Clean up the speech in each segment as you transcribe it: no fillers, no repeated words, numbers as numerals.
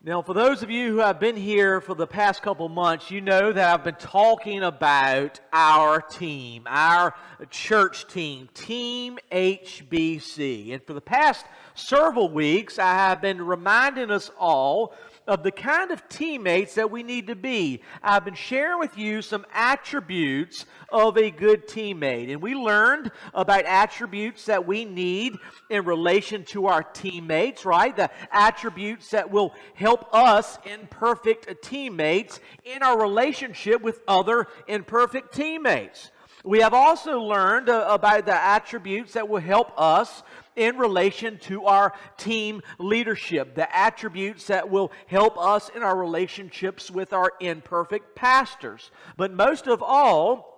Now, for those of you who have been here for the past couple months, you know that I've been talking about our team, our church team, Team HBC. And for the past several weeks, I have been reminding us all of the kind of teammates that we need to be. I've been sharing with you some attributes of a good teammate. And we learned about attributes that we need in relation to our teammates, right? The attributes that will help us, imperfect teammates, in our relationship with other imperfect teammates. We have also learned about the attributes that will help us in relation to our team leadership, the attributes that will help us in our relationships with our imperfect pastors. But most of all,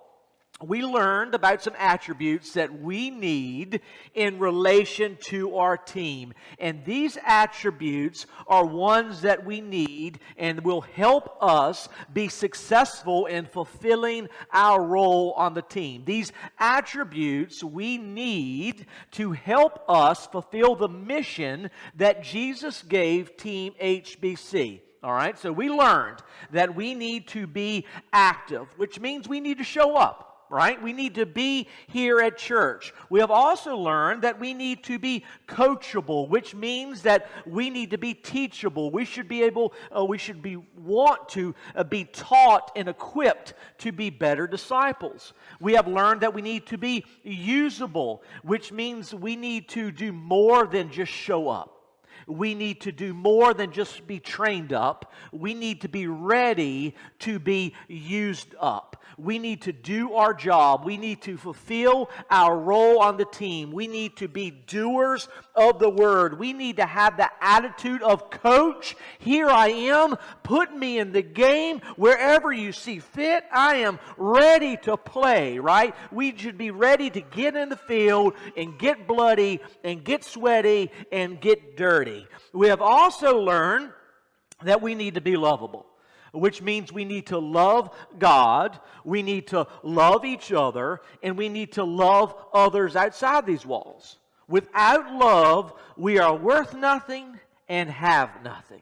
we learned about some attributes that we need in relation to our team. And these attributes are ones that we need and will help us be successful in fulfilling our role on the team. These attributes we need to help us fulfill the mission that Jesus gave Team HBC. All right, so we learned that we need to be active, which means we need to show up. Right? We need to be here at church. We have also learned that we need to be coachable, which means that we need to be teachable. We should be want to be taught and equipped to be better disciples. We have learned that we need to be usable, which means we need to do more than just show up. We need to do more than just be trained up. We need to be ready to be used up. We need to do our job. We need to fulfill our role on the team. We need to be doers of the word. We need to have the attitude of, Coach, here I am. Put me in the game wherever you see fit. I am ready to play, right? We should be ready to get in the field and get bloody and get sweaty and get dirty. We have also learned that we need to be lovable, which means we need to love God, we need to love each other, and we need to love others outside these walls. Without love, we are worth nothing and have nothing.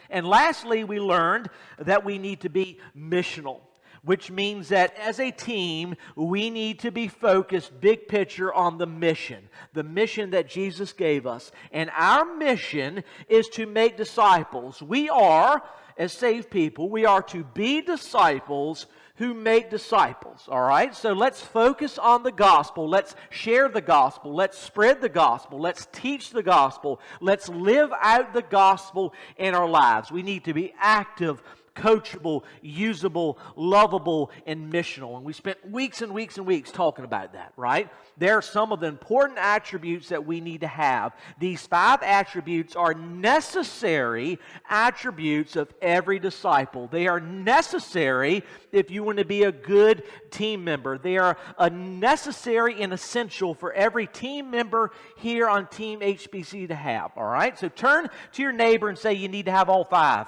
And lastly, we learned that we need to be missional, which means that as a team, we need to be focused big picture on the mission that Jesus gave us. And our mission is to make disciples. We are, as saved people, we are to be disciples who make disciples, all right? So let's focus on the gospel. Let's share the gospel. Let's spread the gospel. Let's teach the gospel. Let's live out the gospel in our lives. We need to be active, coachable, usable, lovable, and missional. And we spent weeks and weeks and weeks talking about that, right? There are some of the important attributes that we need to have. These 5 attributes are necessary attributes of every disciple. They are necessary if you want to be a good team member. They are a necessary and essential for every team member here on Team HBC to have, all right? So turn to your neighbor and say you need to have all 5.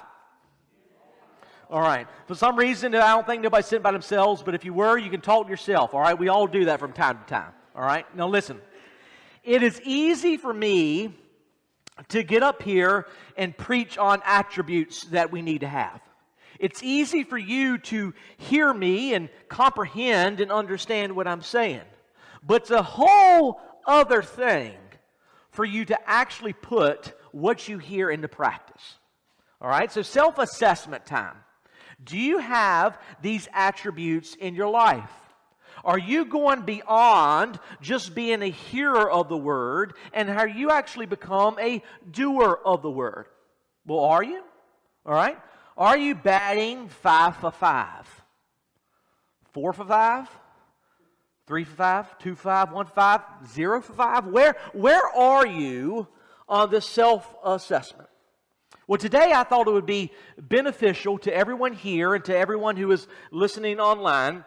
All right. For some reason, I don't think nobody's sitting by themselves, but if you were, you can talk to yourself. All right. We all do that from time to time. All right. Now listen. It is easy for me to get up here and preach on attributes that we need to have. It's easy for you to hear me and comprehend and understand what I'm saying. But it's a whole other thing for you to actually put what you hear into practice. All right. So self-assessment time. Do you have these attributes in your life? Are you going beyond just being a hearer of the word, and have you actually become a doer of the word? Well, are you? All right. Are you batting 5 for 5? 4 for 5? 3 for 5? 2 for 5? 1 for 5? 0 for 5? Where are you on this self-assessment? Well, today I thought it would be beneficial to everyone here and to everyone who is listening online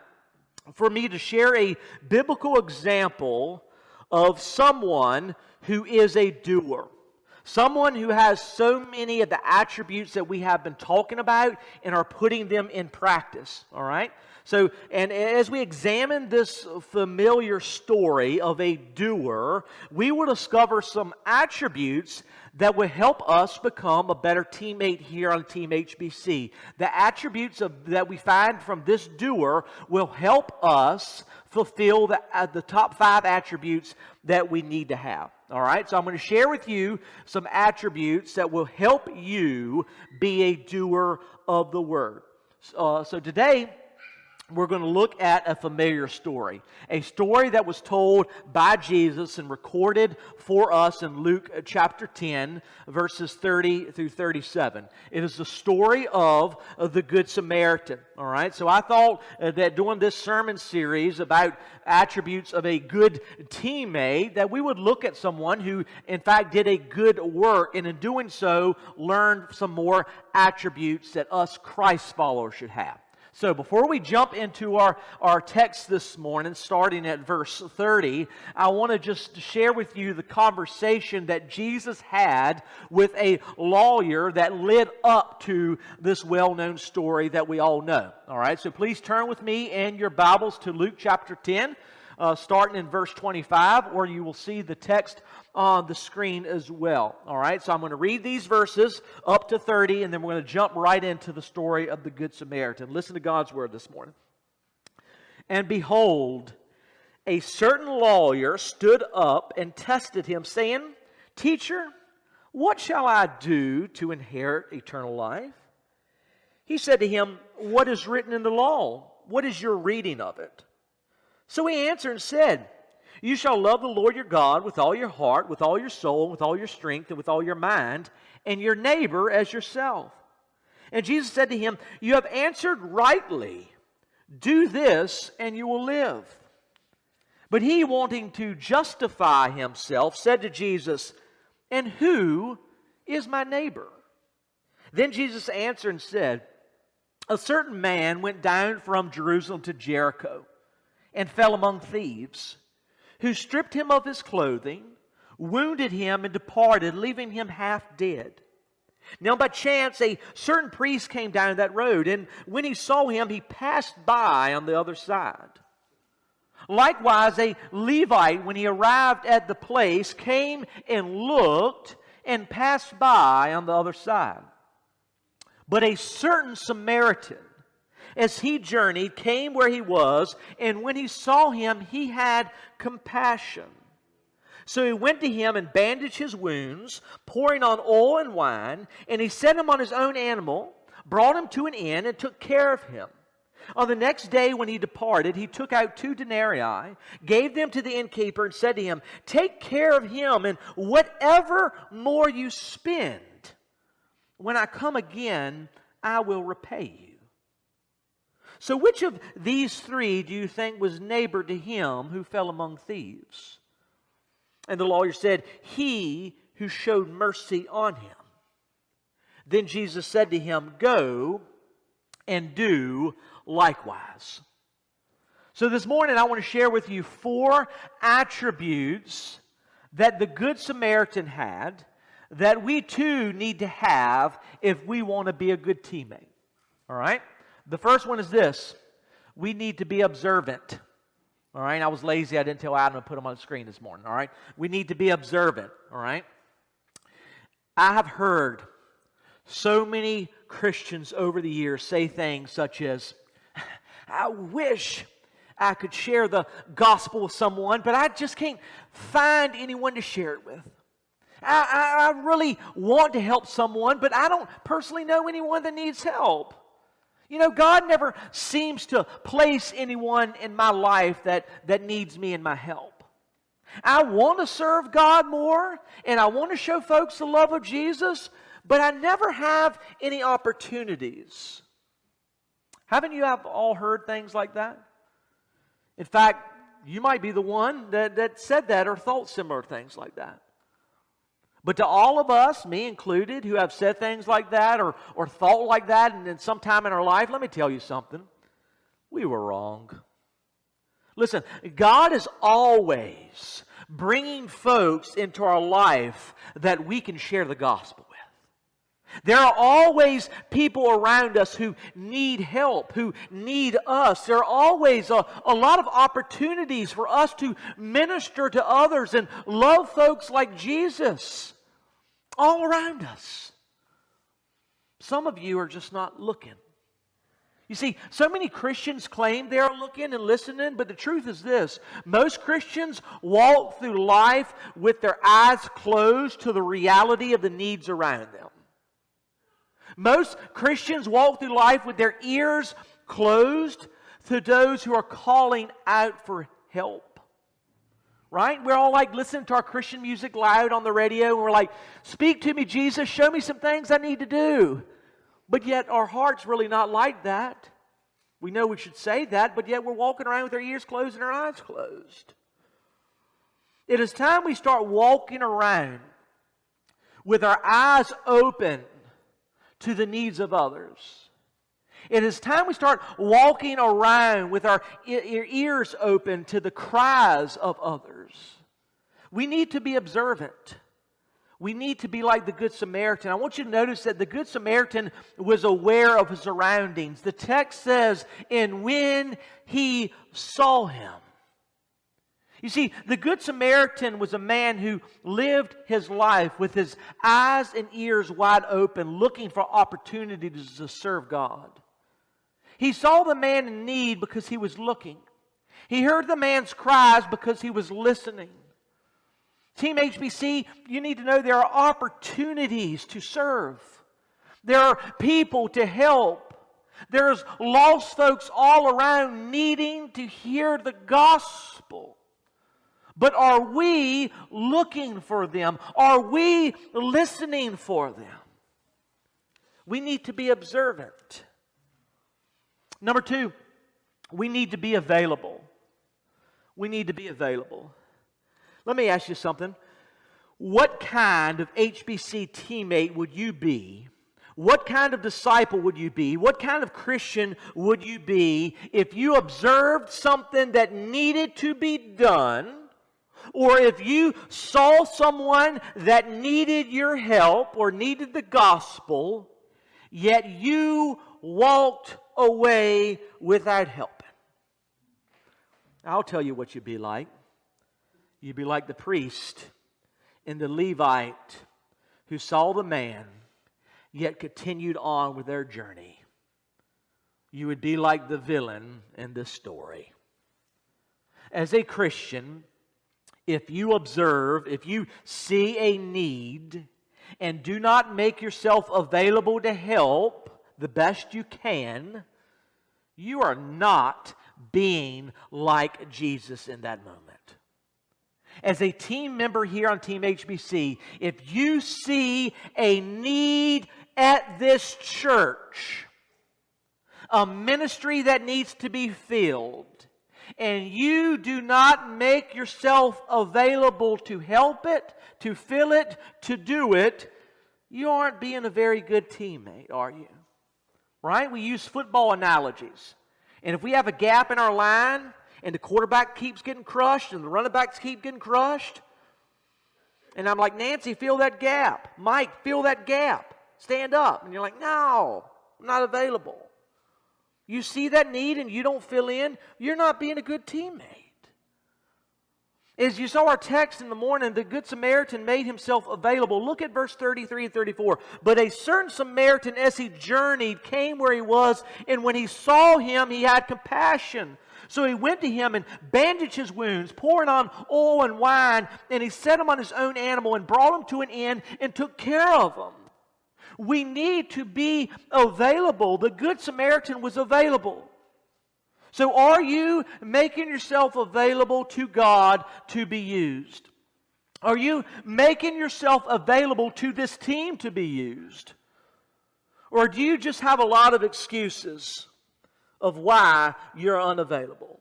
for me to share a biblical example of someone who is a doer. Someone who has so many of the attributes that we have been talking about and are putting them in practice, all right? So, and as we examine this familiar story of a doer, we will discover some attributes that will help us become a better teammate here on Team HBC. The attributes that we find from this doer will help us fulfill the top 5 attributes that we need to have. All right, so I'm going to share with you some attributes that will help you be a doer of the word. So today, we're going to look at a familiar story. A story that was told by Jesus and recorded for us in Luke chapter 10, verses 30 through 37. It is the story of the Good Samaritan. All right, so I thought that during this sermon series about attributes of a good teammate, that we would look at someone who, in fact, did a good work, and in doing so, learned some more attributes that us Christ followers should have. So before we jump into our text this morning, starting at verse 30, I want to just share with you the conversation that Jesus had with a lawyer that led up to this well-known story that we all know. All right, so please turn with me in your Bibles to Luke chapter 10, starting in verse 25, or you will see the text on the screen as well. All right, so I'm going to read these verses up to 30, and then we're going to jump right into the story of the Good Samaritan. Listen to God's word this morning. And behold, a certain lawyer stood up and tested him, saying, Teacher, what shall I do to inherit eternal life? He said to him, What is written in the law? What is your reading of it? So he answered and said, You shall love the Lord your God with all your heart, with all your soul, with all your strength, and with all your mind, and your neighbor as yourself. And Jesus said to him, You have answered rightly. Do this, and you will live. But he, wanting to justify himself, said to Jesus, And who is my neighbor? Then Jesus answered and said, A certain man went down from Jerusalem to Jericho, and fell among thieves, who stripped him of his clothing, wounded him, and departed, leaving him half dead. Now by chance a certain priest came down that road, and when he saw him, he passed by on the other side. Likewise a Levite, when he arrived at the place, came and looked, and passed by on the other side. But a certain Samaritan, as he journeyed, came where he was, and when he saw him, he had compassion. So he went to him and bandaged his wounds, pouring on oil and wine, and he set him on his own animal, brought him to an inn, and took care of him. On the next day when he departed, he took out 2 denarii, gave them to the innkeeper, and said to him, Take care of him, and whatever more you spend, when I come again, I will repay you. So which of these 3 do you think was neighbor to him who fell among thieves? And the lawyer said, He who showed mercy on him. Then Jesus said to him, Go and do likewise. So this morning I want to share with you 4 attributes that the Good Samaritan had that we too need to have if we want to be a good teammate. All right? The first one is this. We need to be observant. All right? I was lazy. I didn't tell Adam to put them on the screen this morning. All right? We need to be observant. All right? I have heard so many Christians over the years say things such as, I wish I could share the gospel with someone, but I just can't find anyone to share it with. I really want to help someone, but I don't personally know anyone that needs help. You know, God never seems to place anyone in my life that needs me and my help. I want to serve God more, and I want to show folks the love of Jesus, but I never have any opportunities. Haven't you all heard things like that? In fact, you might be the one that said that or thought similar things like that. But to all of us, me included, who have said things like that or thought like that and in some time in our life, let me tell you something. We were wrong. Listen, God is always bringing folks into our life that we can share the gospel with. There are always people around us who need help, who need us. There are always a lot of opportunities for us to minister to others and love folks like Jesus all around us. Some of you are just not looking. You see, so many Christians claim they are looking and listening, but the truth is this: most Christians walk through life with their eyes closed to the reality of the needs around them. Most Christians walk through life with their ears closed to those who are calling out for help. Right? We're all like listening to our Christian music loud on the radio, and we're like, "Speak to me, Jesus, show me some things I need to do." But yet our heart's really not like that. We know we should say that, but yet we're walking around with our ears closed and our eyes closed. It is time we start walking around with our eyes open to the needs of others. It is time we start walking around with our ears open to the cries of others. We need to be observant. We need to be like the Good Samaritan. I want you to notice that the Good Samaritan was aware of his surroundings. The text says, "and when he saw him." You see, the Good Samaritan was a man who lived his life with his eyes and ears wide open, looking for opportunities to serve God. He saw the man in need because he was looking. He heard the man's cries because he was listening. Team HBC, you need to know there are opportunities to serve. There are people to help. There's lost folks all around needing to hear the gospel. But are we looking for them? Are we listening for them? We need to be observant. Number two, we need to be available. We need to be available. Let me ask you something. What kind of HBC teammate would you be? What kind of disciple would you be? What kind of Christian would you be if you observed something that needed to be done, or if you saw someone that needed your help or needed the gospel, yet you walked away without helping? I'll tell you what you'd be like. You'd be like the priest and the Levite who saw the man, yet continued on with their journey. You would be like the villain in this story. As a Christian, if you observe, if you see a need, and do not make yourself available to help the best you can, you are not being like Jesus in that moment. As a team member here on Team HBC, if you see a need at this church, a ministry that needs to be filled, and you do not make yourself available to help it, to fill it, to do it, you aren't being a very good teammate, are you? Right? We use football analogies. And if we have a gap in our line, and the quarterback keeps getting crushed, and the running backs keep getting crushed, and I'm like, "Nancy, fill that gap. Mike, fill that gap. Stand up." And you're like, "No, I'm not available." You see that need and you don't fill in, you're not being a good teammate. As you saw our text in the morning, the Good Samaritan made himself available. Look at verse 33 and 34. "But a certain Samaritan, as he journeyed, came where he was, and when he saw him, he had compassion. So he went to him and bandaged his wounds, pouring on oil and wine, and he set him on his own animal and brought him to an inn and took care of him." We need to be available. The Good Samaritan was available. So are you making yourself available to God to be used? Are you making yourself available to this team to be used? Or do you just have a lot of excuses of why you're unavailable?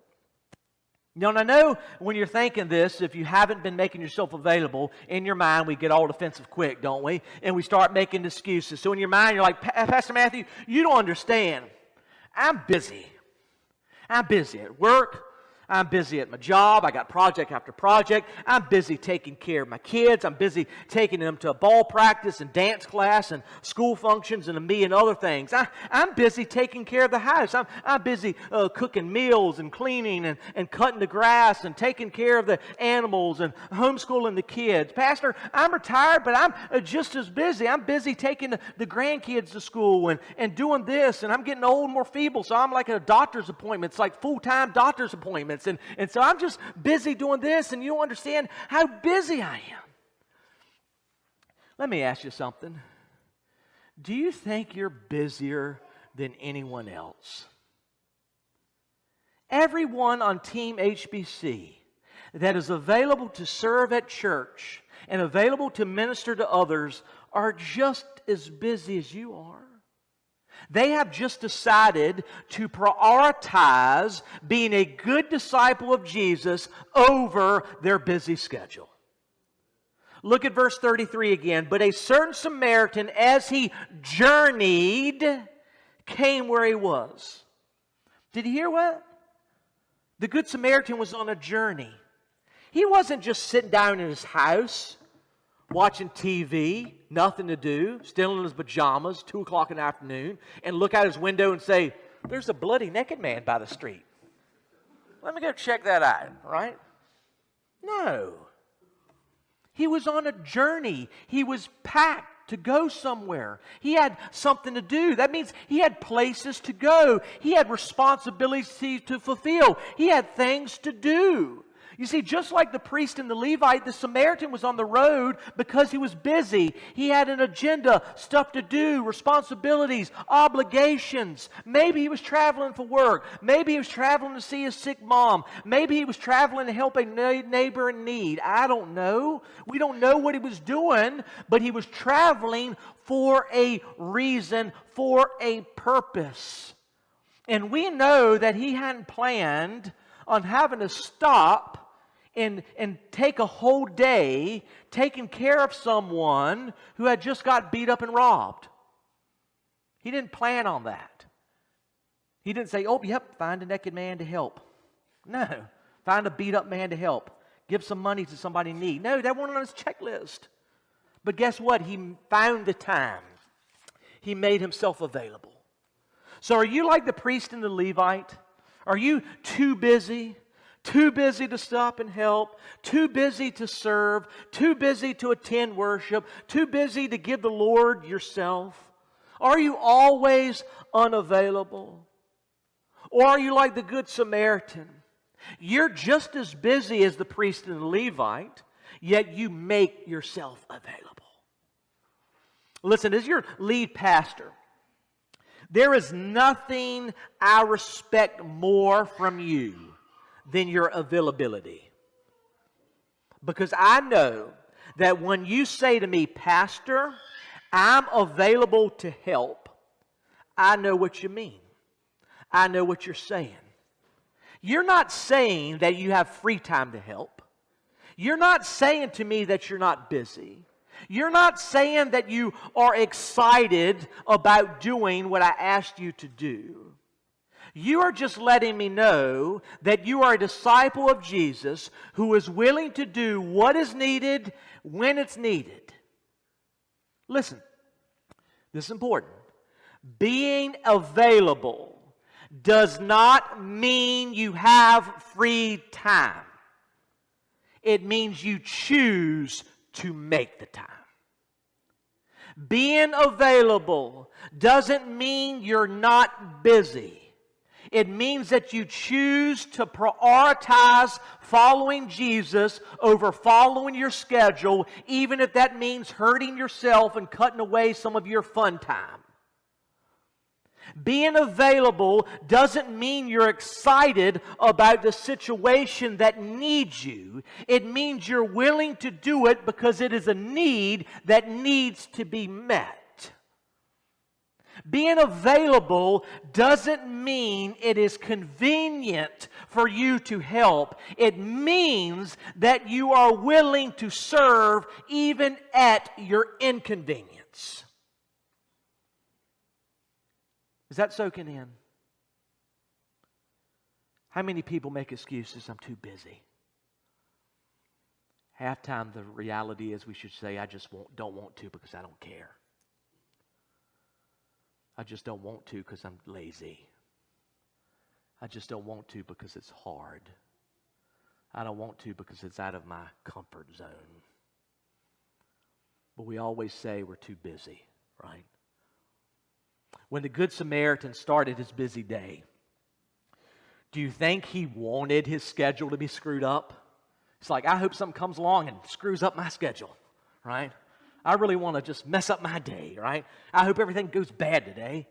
Now, and I know when you're thinking this, if you haven't been making yourself available, in your mind we get all defensive quick, don't we? And we start making excuses. So in your mind you're like, "Pastor Matthew, you don't understand. I'm busy. I'm busy at work. I'm busy at my job. I got project after project. I'm busy taking care of my kids. I'm busy taking them to ball practice and dance class and school functions and a million other things. I'm busy taking care of the house. I'm busy cooking meals and cleaning and cutting the grass and taking care of the animals and homeschooling the kids. Pastor, I'm retired, but I'm just as busy. I'm busy taking the grandkids to school and doing this, and I'm getting old and more feeble, so I'm like at a doctor's appointment. It's like full-time doctor's appointments. And so I'm just busy doing this, and you don't understand how busy I am. Let me ask you something. Do you think you're busier than anyone else? Everyone on Team HBC that is available to serve at church and available to minister to others are just as busy as you are. They have just decided to prioritize being a good disciple of Jesus over their busy schedule. Look at verse 33 again. But a certain Samaritan, as he journeyed, came where he was. Did you hear what? The Good Samaritan was on a journey. He wasn't just sitting down in his house, watching TV, nothing to do, still in his pajamas, 2 o'clock in the afternoon, and look out his window and say, there's a bloody naked man by the street. Let me go check that out, right? No. He was on a journey. He was packed to go somewhere. He had something to do. That means he had places to go. He had responsibilities to fulfill. He had things to do. You see, just like the priest and the Levite, the Samaritan was on the road because he was busy. He had an agenda, stuff to do, responsibilities, obligations. Maybe he was traveling for work. Maybe he was traveling to see his sick mom. Maybe he was traveling to help a neighbor in need. I don't know. We don't know what he was doing, but he was traveling for a reason, for a purpose. And we know that he hadn't planned on having to stop and take a whole day taking care of someone who had just got beat up and robbed. He didn't plan on that. He didn't say, oh, yep, find a naked man to help. No, find a beat up man to help. Give some money to somebody in need. No, that wasn't on his checklist. But guess what? He found the time. He made himself available. So are you like the priest and the Levite? Are you too busy? Too busy to stop and help, too busy to serve, too busy to attend worship, too busy to give the Lord yourself? Are you always unavailable? Or are you like the Good Samaritan? You're just as busy as the priest and the Levite, yet you make yourself available. Listen, as your lead pastor, there is nothing I respect more from you than your availability. Because I know that when you say to me, Pastor, I'm available to help, I know what you mean. I know what you're saying. You're not saying that you have free time to help. You're not saying to me that you're not busy. You're not saying that you are excited about doing what I asked you to do. You are just letting me know that you are a disciple of Jesus who is willing to do what is needed when it's needed. Listen, this is important. Being available does not mean you have free time. It means you choose to make the time. Being available doesn't mean you're not busy. It means that you choose to prioritize following Jesus over following your schedule, even if that means hurting yourself and cutting away some of your fun time. Being available doesn't mean you're excited about the situation that needs you. It means you're willing to do it because it is a need that needs to be met. Being available doesn't mean it is convenient for you to help. It means that you are willing to serve even at your inconvenience. Is that soaking in? How many people make excuses? I'm too busy. Halftime, the reality is we should say, I just don't want to because I don't care. I just don't want to because I'm lazy. I just don't want to because it's hard. I don't want to because it's out of my comfort zone. But we always say we're too busy, right? When the Good Samaritan started his busy day, do you think he wanted his schedule to be screwed up? It's like, I hope something comes along and screws up my schedule, right? I really want to just mess up my day, right? I hope everything goes bad today.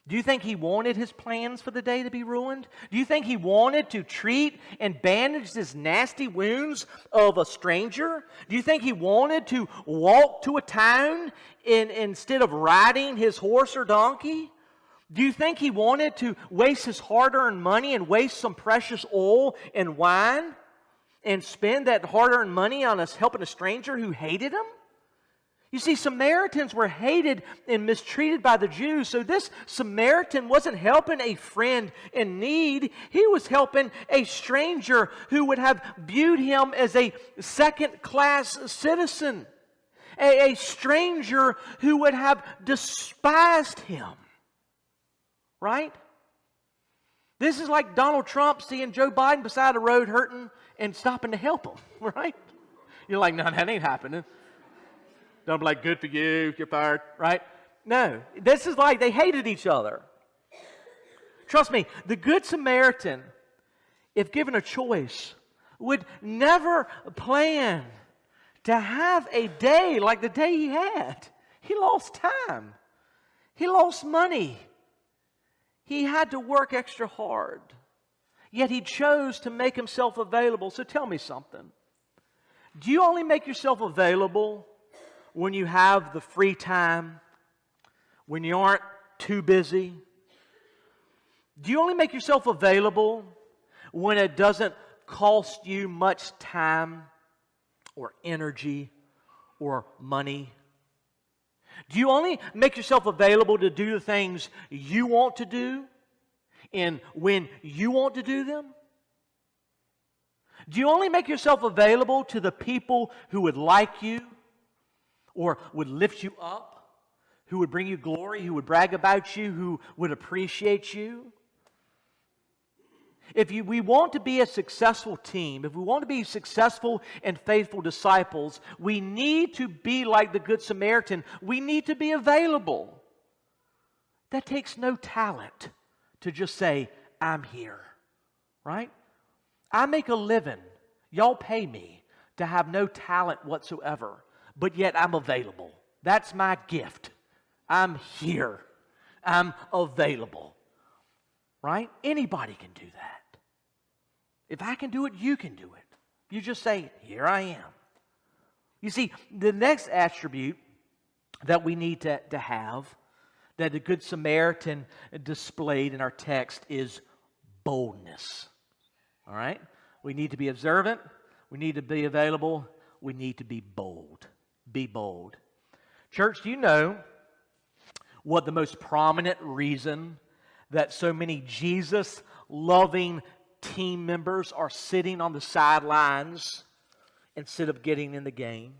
Do you think he wanted his plans for the day to be ruined? Do you think he wanted to treat and bandage his nasty wounds of a stranger? Do you think he wanted to walk to a town instead of riding his horse or donkey? Do you think he wanted to waste his hard-earned money and waste some precious oil and wine and spend that hard-earned money on us helping a stranger who hated him? You see, Samaritans were hated and mistreated by the Jews. So this Samaritan wasn't helping a friend in need. He was helping a stranger who would have viewed him as a second-class citizen. A stranger who would have despised him. Right? This is like Donald Trump seeing Joe Biden beside the road hurting and stopping to help him. Right? You're like, no, that ain't happening. Don't be like, good for you, you're fired, right? No, this is like they hated each other. Trust me, the Good Samaritan, if given a choice, would never plan to have a day like the day he had. He lost time. He lost money. He had to work extra hard. Yet he chose to make himself available. So tell me something. Do you only make yourself available when you have the free time, when you aren't too busy? Do you only make yourself available when it doesn't cost you much time or energy or money? Do you only make yourself available to do the things you want to do and when you want to do them? Do you only make yourself available to the people who would like you or would lift you up, who would bring you glory, who would brag about you, who would appreciate you? If we want to be a successful team, if we want to be successful and faithful disciples, we need to be like the Good Samaritan. We need to be available. That takes no talent to just say, I'm here, right? I make a living. Y'all pay me to have no talent whatsoever, but yet I'm available. That's my gift. I'm here. I'm available, right? Anybody can do that. If I can do it, you can do it. You just say, here I am. You see, the next attribute that we need to have, that the Good Samaritan displayed in our text, is boldness. All right? We need to be observant. We need to be available. We need to be bold. Be bold. Church, do you know what the most prominent reason that so many Jesus-loving team members are sitting on the sidelines instead of getting in the game?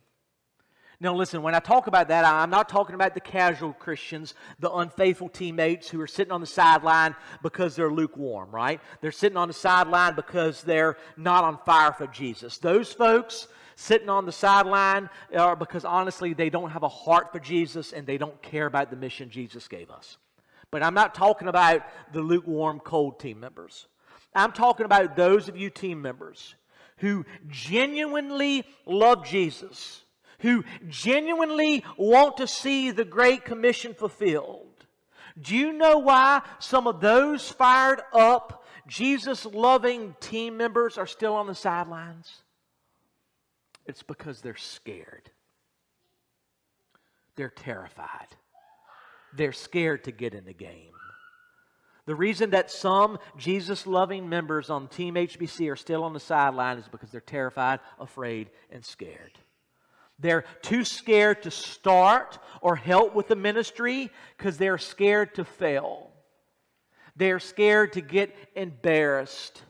Now listen, when I talk about that, I'm not talking about the casual Christians, the unfaithful teammates who are sitting on the sideline because they're lukewarm, right? They're sitting on the sideline because they're not on fire for Jesus. Those folks sitting on the sideline are because honestly they don't have a heart for Jesus and they don't care about the mission Jesus gave us. But I'm not talking about the lukewarm, cold team members. I'm talking about those of you team members who genuinely love Jesus, who genuinely want to see the Great Commission fulfilled. Do you know why some of those fired up, Jesus-loving team members are still on the sidelines? It's because they're scared. They're terrified. They're scared to get in the game. The reason that some Jesus-loving members on Team HBC are still on the sideline is because they're terrified, afraid, and scared. They're too scared to start or help with the ministry because they're scared to fail. They are scared to get embarrassed.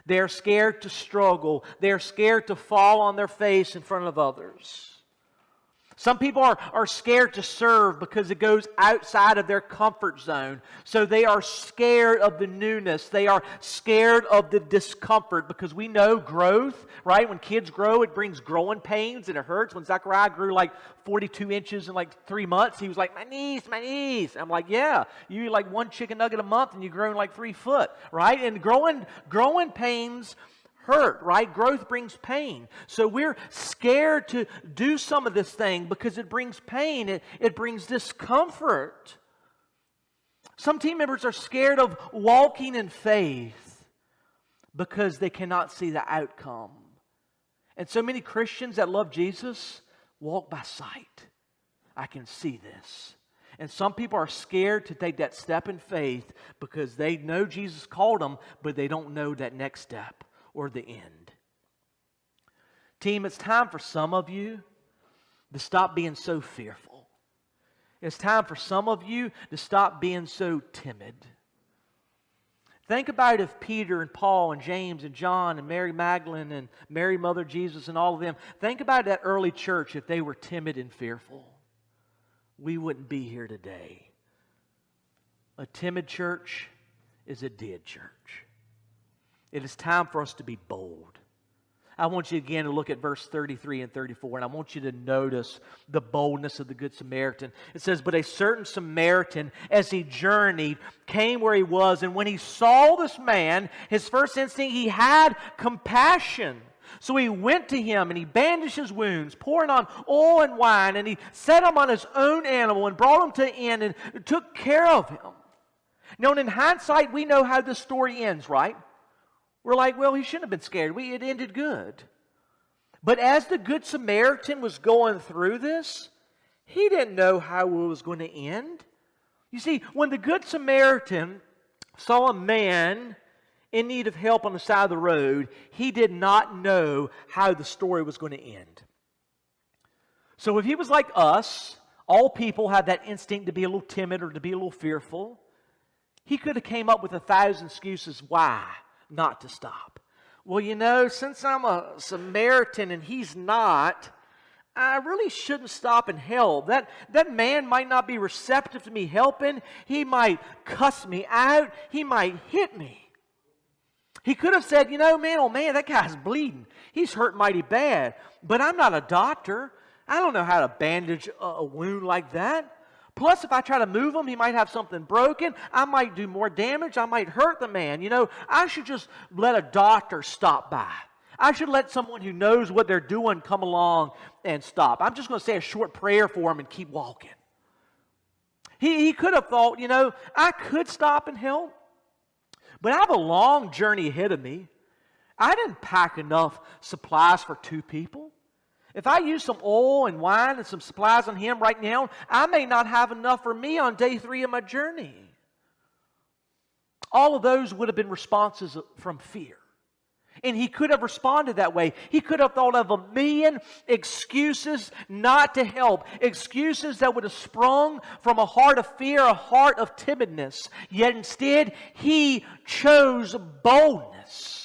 They are scared to struggle. They are scared to fall on their face in front of others. Some people are scared to serve because it goes outside of their comfort zone. So they are scared of the newness. They are scared of the discomfort because we know growth, right? When kids grow, it brings growing pains and it hurts. When Zechariah grew like 42 inches in like 3 months, he was like, my knees, my knees. I'm like, yeah, you eat like 1 chicken nugget a month and you're growing like 3 foot, right? And growing pains hurt, right? Growth brings pain. So we're scared to do some of this thing because it brings pain. It brings discomfort. Some team members are scared of walking in faith because they cannot see the outcome. And so many Christians that love Jesus walk by sight. I can see this. And some people are scared to take that step in faith because they know Jesus called them, but they don't know that next step or the end. Team, it's time for some of you to stop being so fearful. It's time for some of you to stop being so timid. Think about if Peter and Paul and James and John and Mary Magdalene and Mary Mother Jesus and all of them, think about that early church if they were timid and fearful. We wouldn't be here today. A timid church is a dead church. It is time for us to be bold. I want you again to look at verse 33 and 34, and I want you to notice the boldness of the Good Samaritan. It says, but a certain Samaritan, as he journeyed, came where he was, and when he saw this man, his first instinct, he had compassion. So he went to him, and he bandaged his wounds, pouring on oil and wine, and he set him on his own animal, and brought him to the inn, and took care of him. Now, in hindsight, we know how this story ends, right? We're like, well, he shouldn't have been scared. It ended good. But as the Good Samaritan was going through this, he didn't know how it was going to end. You see, when the Good Samaritan saw a man in need of help on the side of the road, he did not know how the story was going to end. So if he was like us, all people have that instinct to be a little timid or to be a little fearful. He could have came up with 1,000 excuses why not to stop. Well, you know, since I'm a Samaritan and he's not, I really shouldn't stop and help. That man might not be receptive to me helping. He might cuss me out. He might hit me. He could have said, you know, man, oh man, that guy's bleeding. He's hurt mighty bad. But I'm not a doctor. I don't know how to bandage a wound like that. Plus, if I try to move him, he might have something broken. I might do more damage. I might hurt the man. You know, I should just let a doctor stop by. I should let someone who knows what they're doing come along and stop. I'm just going to say a short prayer for him and keep walking. He could have thought, you know, I could stop and help, but I have a long journey ahead of me. I didn't pack enough supplies for 2 people. If I use some oil and wine and some supplies on him right now, I may not have enough for me on day 3 of my journey. All of those would have been responses from fear. And he could have responded that way. He could have thought of 1,000,000 excuses not to help. Excuses that would have sprung from a heart of fear, a heart of timidness. Yet instead, he chose boldness.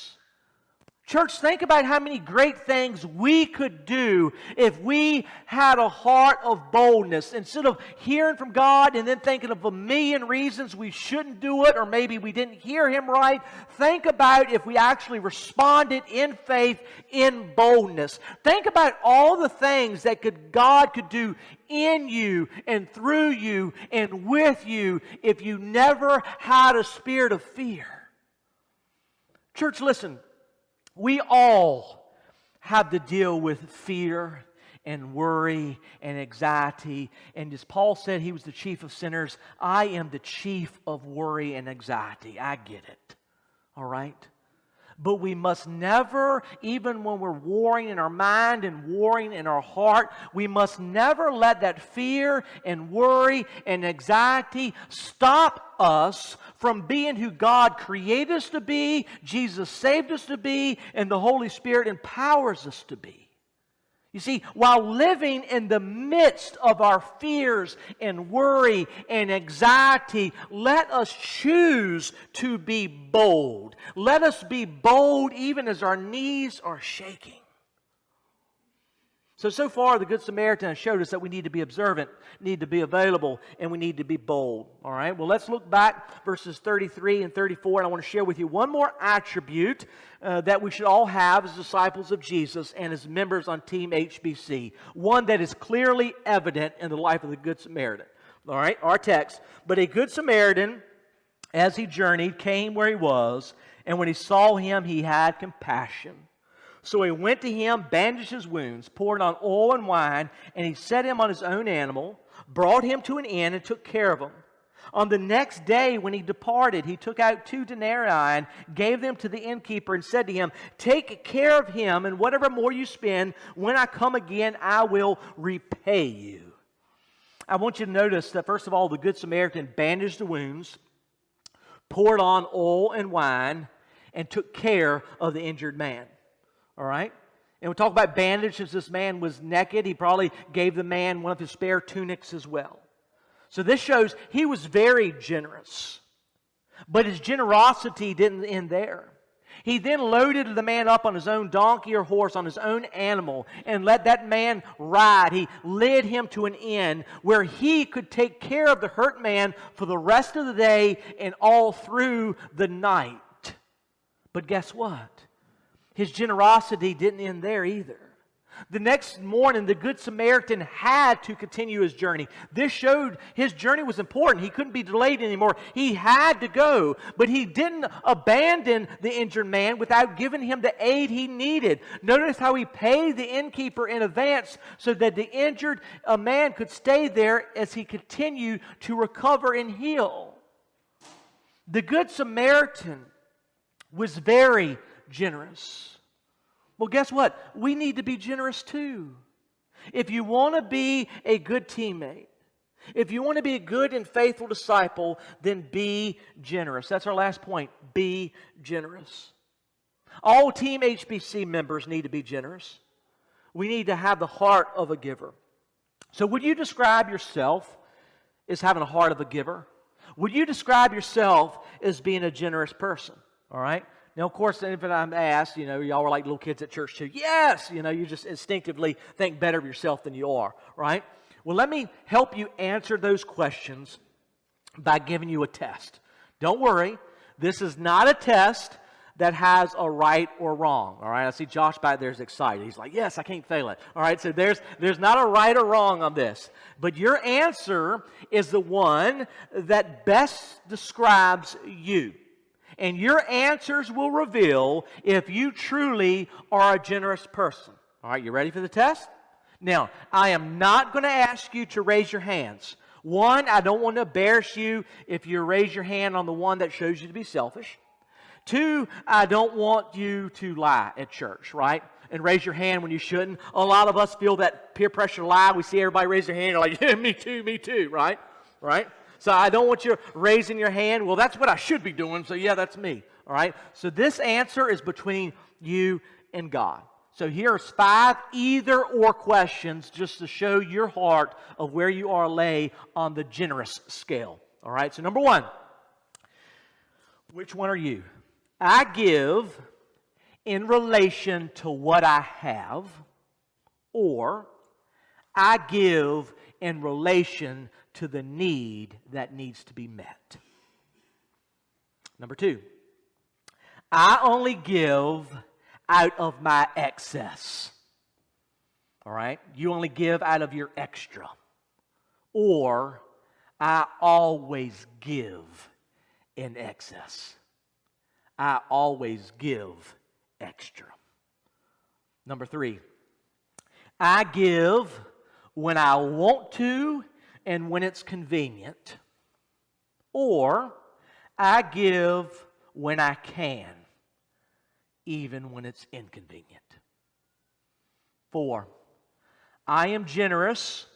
Church, think about how many great things we could do if we had a heart of boldness. Instead of hearing from God and then thinking of 1,000,000 reasons we shouldn't do it, or maybe we didn't hear Him right, think about if we actually responded in faith, in boldness. Think about all the things that God could do in you and through you and with you if you never had a spirit of fear. Church, listen. We all have to deal with fear and worry and anxiety. And as Paul said, he was the chief of sinners. I am the chief of worry and anxiety. I get it. All right? But we must never, even when we're warring in our mind and warring in our heart, we must never let that fear and worry and anxiety stop us from being who God created us to be, Jesus saved us to be, and the Holy Spirit empowers us to be. You see, while living in the midst of our fears and worry and anxiety, let us choose to be bold. Let us be bold even as our knees are shaking. So far, the Good Samaritan has showed us that we need to be observant, need to be available, and we need to be bold. All right? Well, let's look back verses 33 and 34, and I want to share with you one more attribute that we should all have as disciples of Jesus and as members on Team HBC. One that is clearly evident in the life of the Good Samaritan. All right? Our text. But a Good Samaritan, as he journeyed, came where he was, and when he saw him, he had compassion. So he went to him, bandaged his wounds, poured on oil and wine, and he set him on his own animal, brought him to an inn, and took care of him. On the next day, when he departed, he took out 2 denarii and gave them to the innkeeper and said to him, "Take care of him, and whatever more you spend, when I come again, I will repay you." I want you to notice that, first of all, the Good Samaritan bandaged the wounds, poured on oil and wine, and took care of the injured man. All right? And we talk about bandages. This man was naked. He probably gave the man one of his spare tunics as well. So this shows he was very generous. But his generosity didn't end there. He then loaded the man up on his own donkey or horse, on his own animal, and let that man ride. He led him to an inn where he could take care of the hurt man for the rest of the day and all through the night. But guess what? His generosity didn't end there either. The next morning, the Good Samaritan had to continue his journey. This showed his journey was important. He couldn't be delayed anymore. He had to go, but he didn't abandon the injured man without giving him the aid he needed. Notice how he paid the innkeeper in advance so that the injured man could stay there as he continued to recover and heal. The Good Samaritan was very generous. Well, guess what? We need to be generous too. If you want to be a good teammate, if you want to be a good and faithful disciple, then be generous. That's our last point. Be generous. All Team HBC members need to be generous. We need to have the heart of a giver. So would you describe yourself as having a heart of a giver? Would you describe yourself as being a generous person? All right? Now, of course, if I'm asked, y'all were like little kids at church too. Yes! You just instinctively think better of yourself than you are, right? Well, let me help you answer those questions by giving you a test. Don't worry, this is not a test that has a right or wrong, all right? I see Josh back there is excited. He's like, yes, I can't fail it. All right, so there's not a right or wrong on this. But your answer is the one that best describes you. And your answers will reveal if you truly are a generous person. All right, you ready for the test? Now, I am not going to ask you to raise your hands. One, I don't want to embarrass you if you raise your hand on the one that shows you to be selfish. Two, I don't want you to lie at church, right? And raise your hand when you shouldn't. A lot of us feel that peer pressure lie. We see everybody raise their hand. You're like, yeah, me too, right? Right? So I don't want you raising your hand. Well, that's what I should be doing, so yeah, that's me. All right? So this answer is between you and God. So here's 5 either-or questions just to show your heart of where you are lay on the generous scale. All right? So number 1, which one are you? I give in relation to what I have, or I give in relation to the need that needs to be met. Number 2, I only give out of my excess. All right? You only give out of your extra. Or I always give in excess. I always give extra. Number 3, I give when I want to and when it's convenient, or I give when I can, even when it's inconvenient. 4, I am generous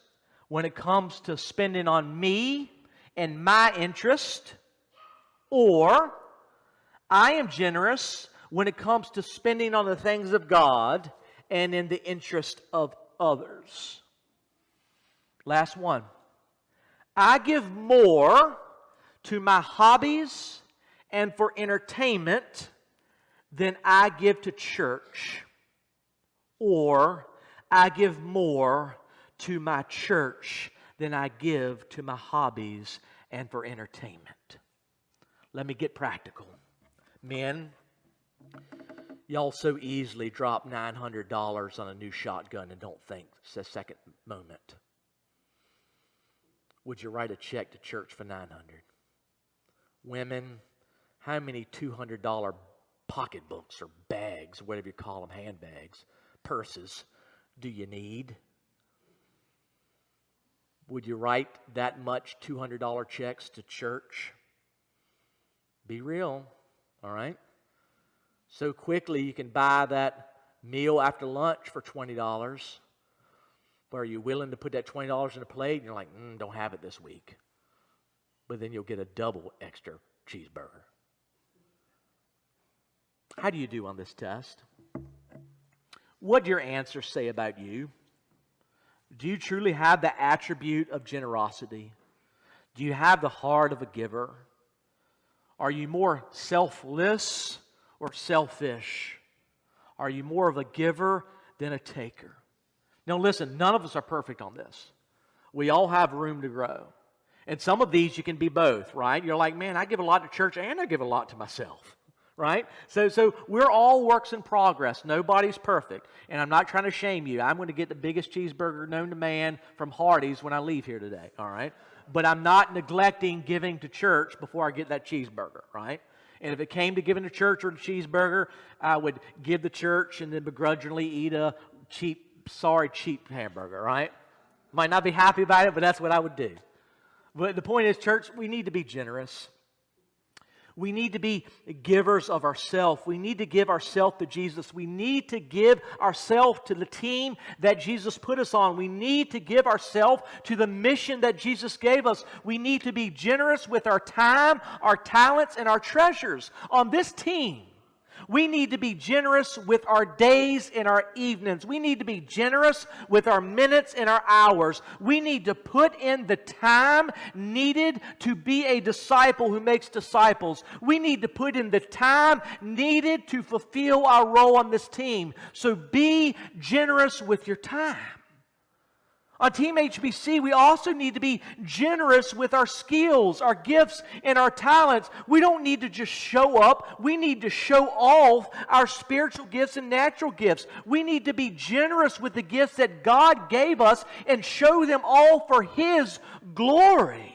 when it comes to spending on me and my interest, or I am generous when it comes to spending on the things of God and in the interest of others. Last one. I give more to my hobbies and for entertainment than I give to church. Or I give more to my church than I give to my hobbies and for entertainment. Let me get practical. Men, y'all so easily drop $900 on a new shotgun and don't think it's a second moment. Would you write a check to church for $900? Women, how many $200 pocketbooks or bags, whatever you call them, handbags, purses, do you need? Would you write that much $200 checks to church? Be real, all right? So quickly you can buy that meal after lunch for $20. But are you willing to put that $20 in a plate? And you're like, don't have it this week. But then you'll get a double extra cheeseburger. How do you do on this test? What do your answers say about you? Do you truly have the attribute of generosity? Do you have the heart of a giver? Are you more selfless or selfish? Are you more of a giver than a taker? Now listen, none of us are perfect on this. We all have room to grow. And some of these you can be both, right? You're like, man, I give a lot to church and I give a lot to myself, right? So we're all works in progress. Nobody's perfect. And I'm not trying to shame you. I'm going to get the biggest cheeseburger known to man from Hardee's when I leave here today, all right? But I'm not neglecting giving to church before I get that cheeseburger, right? And if it came to giving to church or the cheeseburger, I would give the church and then begrudgingly eat a cheap hamburger, right? Might not be happy about it, but that's what I would do. But the point is, church, we need to be generous. We need to be givers of ourselves. We need to give ourselves to Jesus. We need to give ourselves to the team that Jesus put us on. We need to give ourselves to the mission that Jesus gave us. We need to be generous with our time, our talents, and our treasures. On this team, we need to be generous with our days and our evenings. We need to be generous with our minutes and our hours. We need to put in the time needed to be a disciple who makes disciples. We need to put in the time needed to fulfill our role on this team. So be generous with your time. On Team HBC, we also need to be generous with our skills, our gifts, and our talents. We don't need to just show up. We need to show off our spiritual gifts and natural gifts. We need to be generous with the gifts that God gave us and show them all for His glory.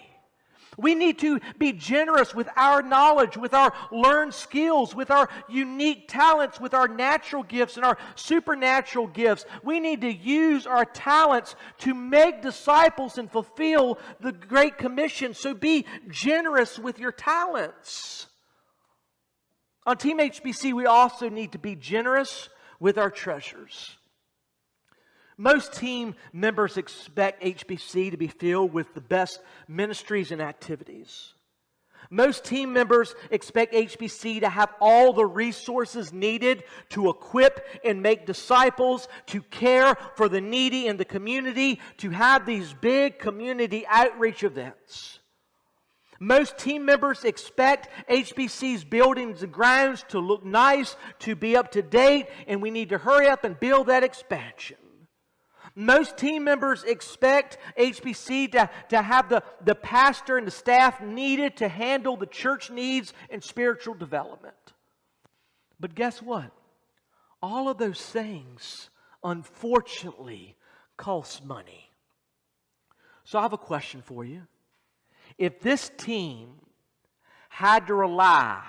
We need to be generous with our knowledge, with our learned skills, with our unique talents, with our natural gifts and our supernatural gifts. We need to use our talents to make disciples and fulfill the Great Commission. So be generous with your talents. On Team HBC, we also need to be generous with our treasures. Most team members expect HBC to be filled with the best ministries and activities. Most team members expect HBC to have all the resources needed to equip and make disciples, to care for the needy in the community, to have these big community outreach events. Most team members expect HBC's buildings and grounds to look nice, to be up to date, and we need to hurry up and build that expansion. Most team members expect HBC to have the pastor and the staff needed to handle the church needs and spiritual development. But guess what? All of those things, unfortunately, cost money. So I have a question for you. If this team had to rely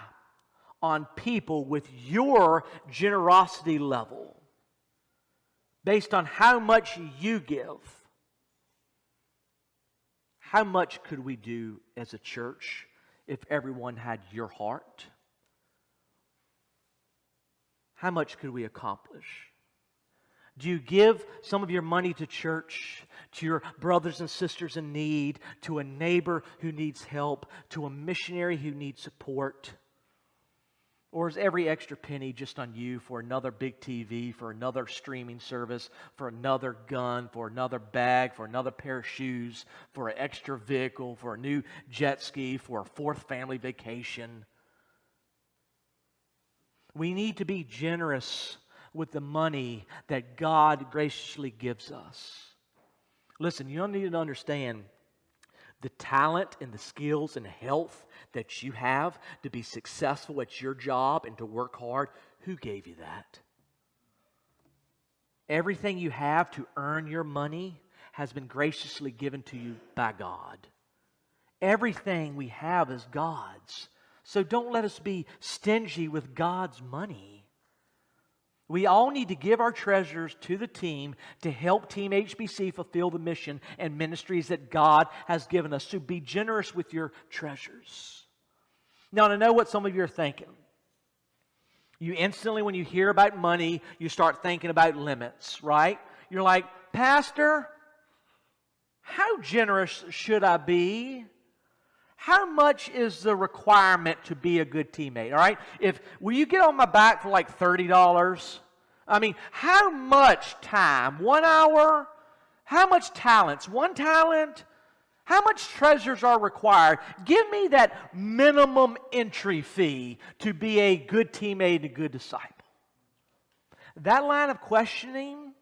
on people with your generosity level, based on how much you give, how much could we do as a church if everyone had your heart? How much could we accomplish? Do you give some of your money to church, to your brothers and sisters in need, to a neighbor who needs help, to a missionary who needs support? Or is every extra penny just on you for another big TV, for another streaming service, for another gun, for another bag, for another pair of shoes, for an extra vehicle, for a new jet ski, for a fourth family vacation? We need to be generous with the money that God graciously gives us. Listen, you don't need to understand the talent and the skills and health that you have to be successful at your job and to work hard. Who gave you that? Everything you have to earn your money has been graciously given to you by God. Everything we have is God's. So don't let us be stingy with God's money. We all need to give our treasures to the team to help Team HBC fulfill the mission and ministries that God has given us. So be generous with your treasures. Now, I know what some of you are thinking. You instantly, when you hear about money, you start thinking about limits, right? You're like, Pastor, how generous should I be? How much is the requirement to be a good teammate? All right? Will you get on my back for like $30? I mean, how much time? 1 hour? How much talents? 1 talent? How much treasures are required? Give me that minimum entry fee to be a good teammate and a good disciple. That line of questioning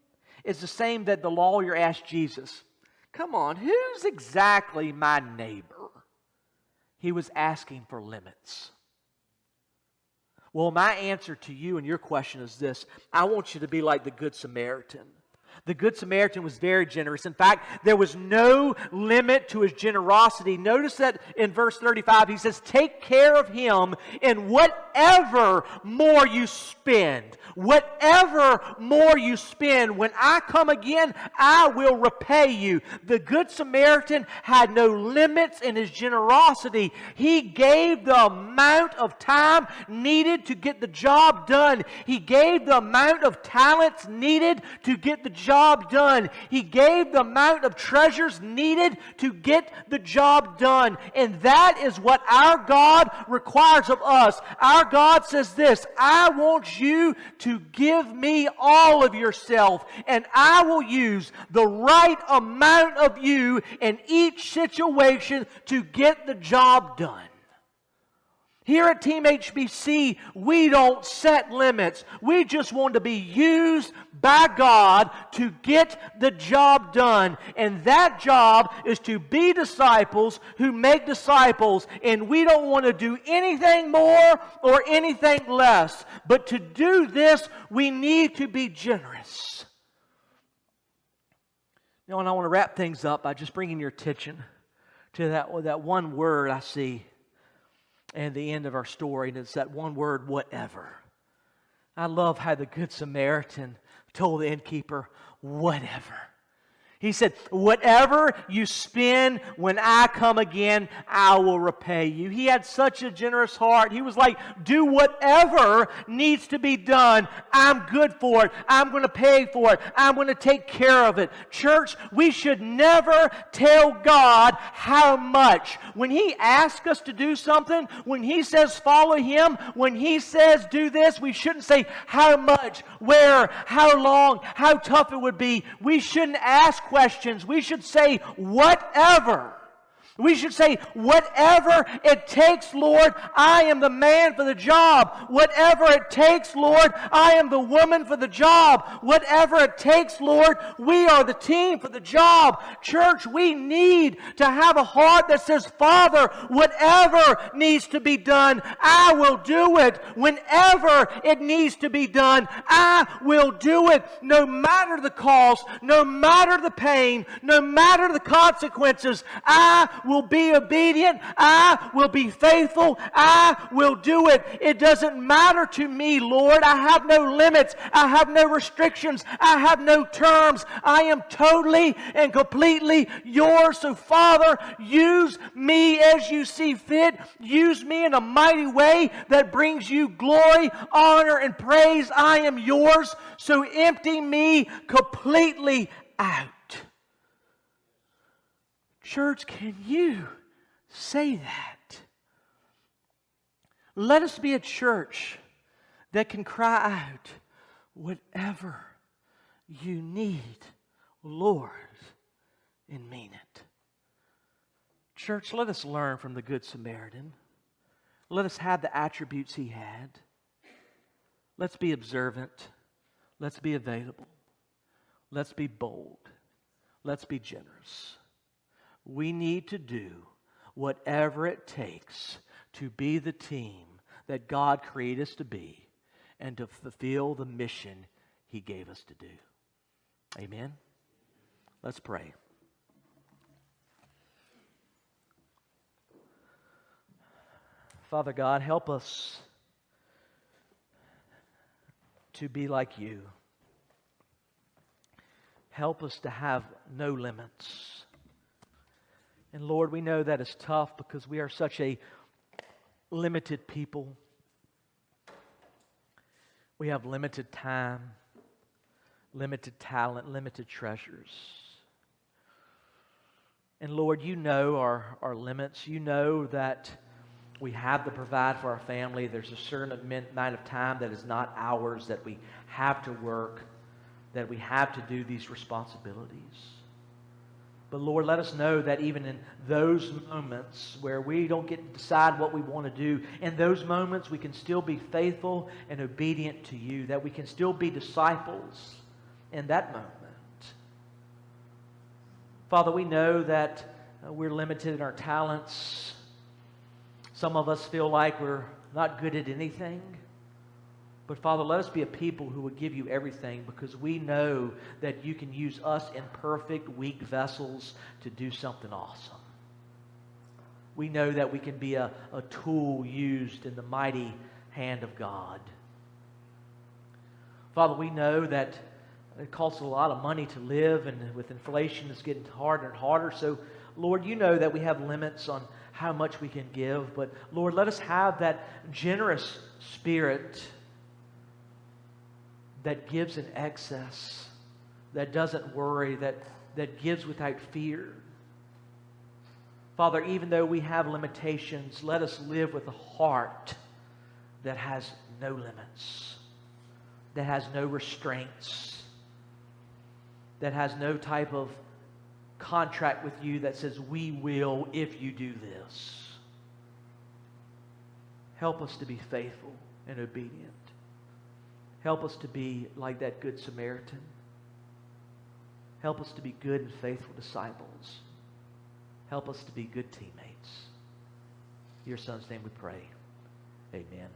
is the same that the lawyer asked Jesus. Come on, who's exactly my neighbor? He was asking for limits. Well, my answer to you and your question is this. I want you to be like the Good Samaritan. The Good Samaritan was very generous. In fact, there was no limit to his generosity. Notice that in verse 35, he says, take care of him in whatever more you spend. Whatever more you spend, when I come again, I will repay you. The Good Samaritan had no limits in his generosity. He gave the amount of time needed to get the job done. He gave the amount of talents needed to get the job done. He gave the amount of treasures needed to get the job done. And that is what our God requires of us. Our God says this, I want you to give me all of yourself, and I will use the right amount of you in each situation to get the job done. Here at Team HBC, we don't set limits. We just want to be used by God to get the job done. And that job is to be disciples who make disciples. And we don't want to do anything more or anything less. But to do this, we need to be generous. Now, and I want to wrap things up by just bringing your attention to that one word I see and the end of our story, and it's that one word, whatever. I love how the Good Samaritan told the innkeeper, whatever. He said, whatever you spend when I come again, I will repay you. He had such a generous heart. He was like, do whatever needs to be done. I'm good for it. I'm going to pay for it. I'm going to take care of it. Church, we should never tell God how much. When He asks us to do something, when He says follow Him, when He says do this, we shouldn't say how much, where, how long, how tough it would be. We shouldn't ask questions. We should say whatever. We should say, whatever it takes, Lord, I am the man for the job. Whatever it takes, Lord, I am the woman for the job. Whatever it takes, Lord, we are the team for the job. Church, we need to have a heart that says, Father, whatever needs to be done, I will do it. Whenever it needs to be done, I will do it. No matter the cost, no matter the pain, no matter the consequences, I will be obedient. I will be faithful. I will do it. It doesn't matter to me, Lord. I have no limits. I have no restrictions. I have no terms. I am totally and completely yours. So, Father, use me as you see fit. Use me in a mighty way that brings you glory, honor, and praise. I am yours. So empty me completely out. Church, can you say that? Let us be a church that can cry out, whatever you need, Lord, and mean it. Church, let us learn from the Good Samaritan. Let us have the attributes he had. Let's be observant. Let's be available. Let's be bold. Let's be generous. We need to do whatever it takes to be the team that God created us to be and to fulfill the mission He gave us to do. Amen? Let's pray. Father God, help us to be like You. Help us to have no limits. And Lord, we know that is tough because we are such a limited people. We have limited time, limited talent, limited treasures. And Lord, You know our limits. You know that we have to provide for our family. There's a certain amount of time that is not ours, that we have to work, that we have to do these responsibilities. But Lord, let us know that even in those moments where we don't get to decide what we want to do, in those moments we can still be faithful and obedient to You, that we can still be disciples in that moment. Father, we know that we're limited in our talents. Some of us feel like we're not good at anything. But Father, let us be a people who would give You everything, because we know that You can use us imperfect, weak vessels to do something awesome. We know that we can be a tool used in the mighty hand of God. Father, we know that it costs a lot of money to live, and with inflation it's getting harder and harder. So Lord, You know that we have limits on how much we can give. But Lord, let us have that generous spirit that gives in excess, that doesn't worry, that gives without fear. Father, even though we have limitations, let us live with a heart that has no limits, that has no restraints, that has no type of contract with You that says, we will if You do this. Help us to be faithful and obedient. Help us to be like that Good Samaritan. Help us to be good and faithful disciples. Help us to be good teammates. In Your Son's name we pray. Amen.